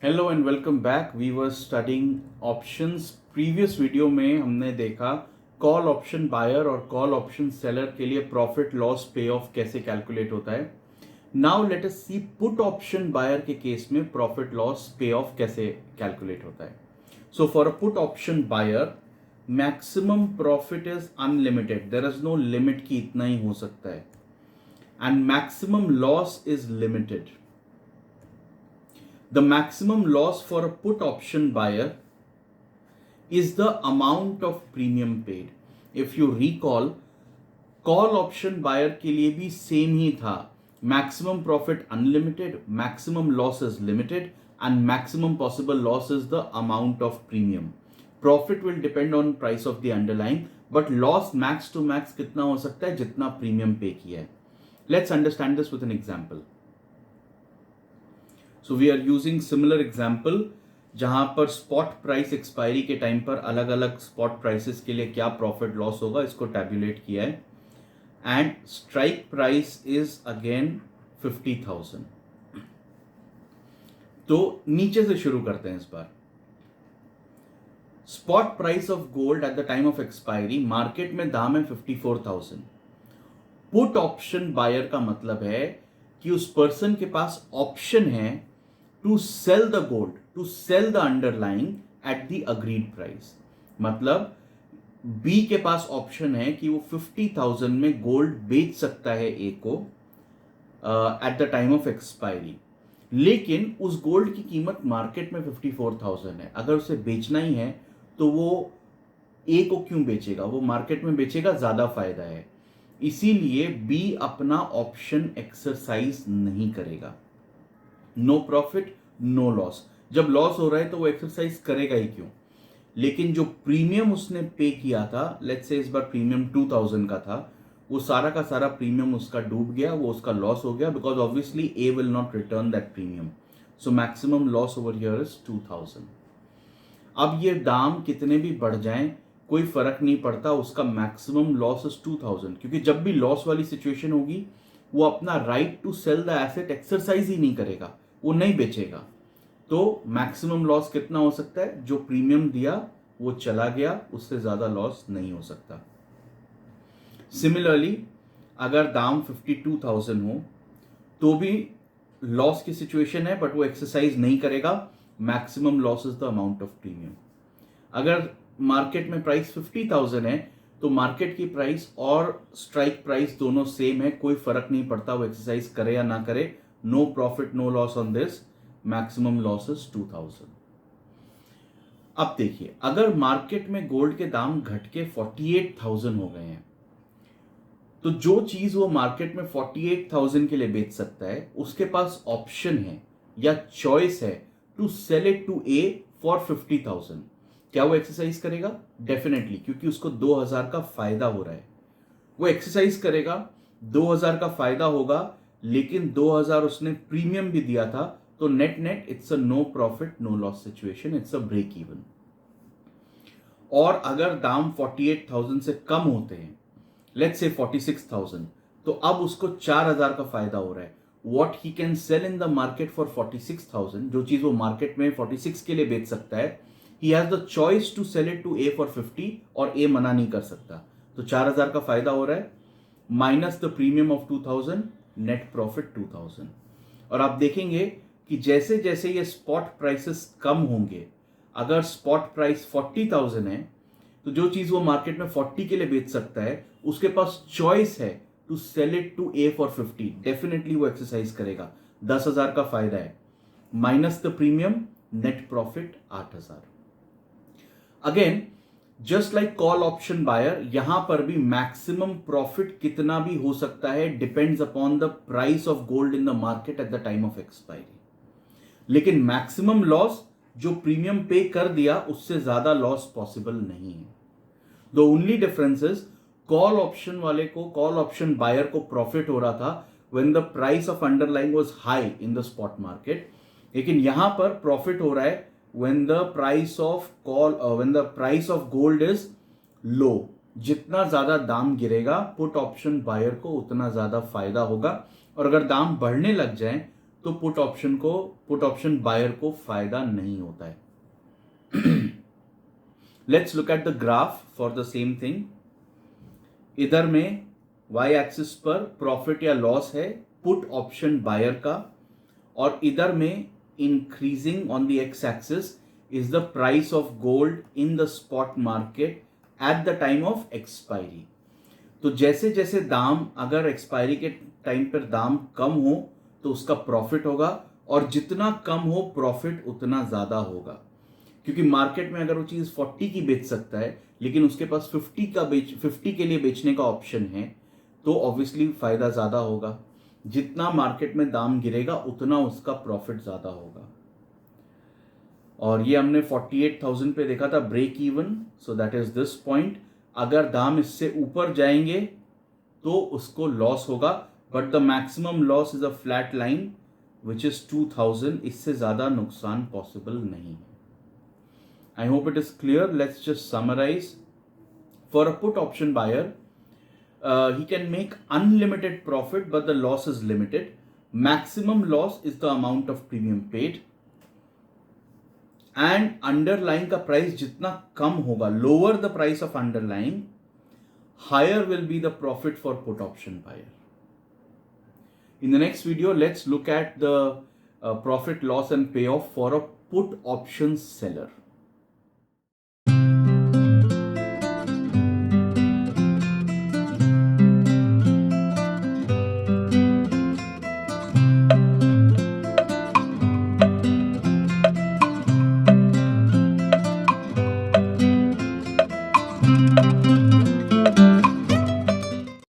Hello and welcome back. We were studying options. Previous video में हमने देखा call option buyer और call option seller के लिए प्रॉफिट लॉस पे ऑफ कैसे कैलकुलेट होता है। Now let us see put option buyer के केस में प्रॉफिट लॉस पे ऑफ कैसे कैलकुलेट होता है। So for a put option buyer maximum profit is unlimited, there is no limit कि इतना ही हो सकता है, and maximum loss is limited. The maximum loss for a put option buyer is the amount of premium paid. If you recall, call option buyer के लिए भी same ही था. Maximum profit unlimited, maximum loss is limited, and maximum possible loss is the amount of premium. Profit will depend on price of the underlying, but loss max to max कितना हो सकता है जितना premium पे किया है. Let's understand this with an example. So we are using similar example जहां पर स्पॉट प्राइस एक्सपायरी के टाइम पर अलग अलग स्पॉट प्राइसेस के लिए क्या प्रॉफिट लॉस होगा इसको टैब्यूलेट किया है. And strike price is again 50,000. तो नीचे से शुरू करते हैं इस बार. Spot price of gold at the time of expiry market में दाम है 54,000. पुट ऑप्शन बायर का मतलब है कि उस पर्सन के पास ऑप्शन है to sell the gold, to sell the underlying at the agreed price. मतलब B के पास ऑप्शन है कि वो 50,000 में गोल्ड बेच सकता है A को eight the time of expiry, लेकिन उस गोल्ड की कीमत मार्केट में 54,000 है. अगर उसे बेचना ही है तो वो A को क्यों बेचेगा, वो मार्केट में बेचेगा, ज्यादा फायदा है. इसीलिए B अपना ऑप्शन एक्सरसाइज नहीं करेगा. No profit no loss. जब लॉस हो रहा है तो वो एक्सरसाइज करेगा ही क्यों. लेकिन जो प्रीमियम उसने पे किया था, लेट्स से इस बार प्रीमियम 2000 का था, वो सारा का सारा प्रीमियम उसका डूब गया, वो उसका लॉस हो गया, because obviously A will not return that premium. So maximum loss over here is 2000. अब ये दाम कितने भी बढ़ जाएं कोई फर्क नहीं पड़ता, उसका मैक्सिमम लॉस इज 2000, क्योंकि जब भी लॉस वाली सिचुएशन होगी वो अपना right to sell the asset exercise ही नहीं करेगा, वो नहीं बेचेगा. तो मैक्सिमम लॉस कितना हो सकता है, जो प्रीमियम दिया वो चला गया, उससे ज्यादा लॉस नहीं हो सकता. सिमिलरली अगर दाम 52,000 हो तो भी लॉस की सिचुएशन है, बट वो एक्सरसाइज नहीं करेगा. Maximum loss is the amount of premium. अगर मार्केट में प्राइस 50,000 है तो मार्केट की प्राइस और स्ट्राइक प्राइस दोनों सेम है, कोई फर्क नहीं पड़ता वो एक्सरसाइज करे या ना करे. No profit no loss on this. Maximum loss is 2000. अब देखिए, अगर मार्केट में गोल्ड के दाम घट के 48,000 हो गए हैं तो जो चीज वो मार्केट में 48,000 के लिए बेच सकता है, उसके पास ऑप्शन है या चॉइस है to sell it to A for 50,000. क्या वो एक्सरसाइज करेगा? डेफिनेटली, क्योंकि उसको 2,000 का फायदा हो रहा है. वो एक्सरसाइज करेगा, 2,000 का फायदा होगा, लेकिन 2,000 उसने प्रीमियम भी दिया था, तो net net it's a no profit no loss situation, it's a break even. और अगर दाम 48,000 से कम होते हैं, लेट्स से 46,000, तो अब उसको 4,000 का फायदा हो रहा है. What he can sell in the market for 46,000, जो चीज वो मार्केट में 46 के लिए बेच सकता है, he has the choice to sell it to A for 50 और A मना नहीं कर सकता. तो 4,000 का फायदा हो रहा है, minus the premium of 2,000, net profit 2,000. और आप देखेंगे कि जैसे जैसे ये स्पॉट प्राइसेस कम होंगे, अगर स्पॉट प्राइस 40,000 है तो जो चीज वो मार्केट में 40 के लिए बेच सकता है, उसके पास चॉइस है to sell it to A for 50. Definitely वो एक्सरसाइज करेगा. 10,000 का फायदा है, minus the premium, net profit 8,000. Again just like call option buyer, यहां पर भी मैक्सिमम प्रॉफिट कितना भी हो सकता है, depends upon the price of gold in the market at the time of expiry. लेकिन मैक्सिमम लॉस जो प्रीमियम पे कर दिया उससे ज्यादा लॉस पॉसिबल नहीं है. The only difference is call option वाले को, कॉल ऑप्शन बायर को प्रॉफिट हो रहा था when the price of underlying was high in the spot market, लेकिन यहां पर प्रॉफिट हो रहा है when the price of when the price of gold is low. जितना ज्यादा दाम गिरेगा पुट ऑप्शन बायर को उतना ज्यादा फायदा होगा, और अगर दाम बढ़ने लग जाए तो पुट ऑप्शन बायर को फायदा नहीं होता है। Let's look at the graph for the same thing. इधर में वाई एक्सिस पर प्रॉफिट या लॉस है पुट ऑप्शन बायर का, और इधर में increasing on the x axis is the price of gold in the spot market at the time of expiry. तो जैसे जैसे दाम, अगर एक्सपायरी के टाइम पर दाम कम हो तो उसका प्रॉफिट होगा, और जितना कम हो प्रॉफिट उतना ज्यादा होगा, क्योंकि मार्केट में अगर वो चीज 40 की बेच सकता है लेकिन उसके पास 50 के लिए बेचने का ऑप्शन है, तो ऑब्वियसली फायदा ज्यादा होगा। जितना मार्केट में दाम गिरेगा उतना उसका प्रॉफिट ज्यादा होगा। और ये हमने 48,000 पे देखा था break even, so that is this point. अगर दाम इससे ऊपर जाएंगे तो उसको लॉस होगा, but the maximum loss is a flat line which is 2000। इससे ज्यादा नुकसान पॉसिबल नहीं है। I hope it is clear. Let's just summarize. For a put option buyer, he can make unlimited profit, but the loss is limited. Maximum loss is the amount of premium paid. And underlying का price जितना कम होगा, lower the price of underlying, higher will be the profit for put option buyer. In the next video, let's look at the profit, loss and payoff for a put option seller.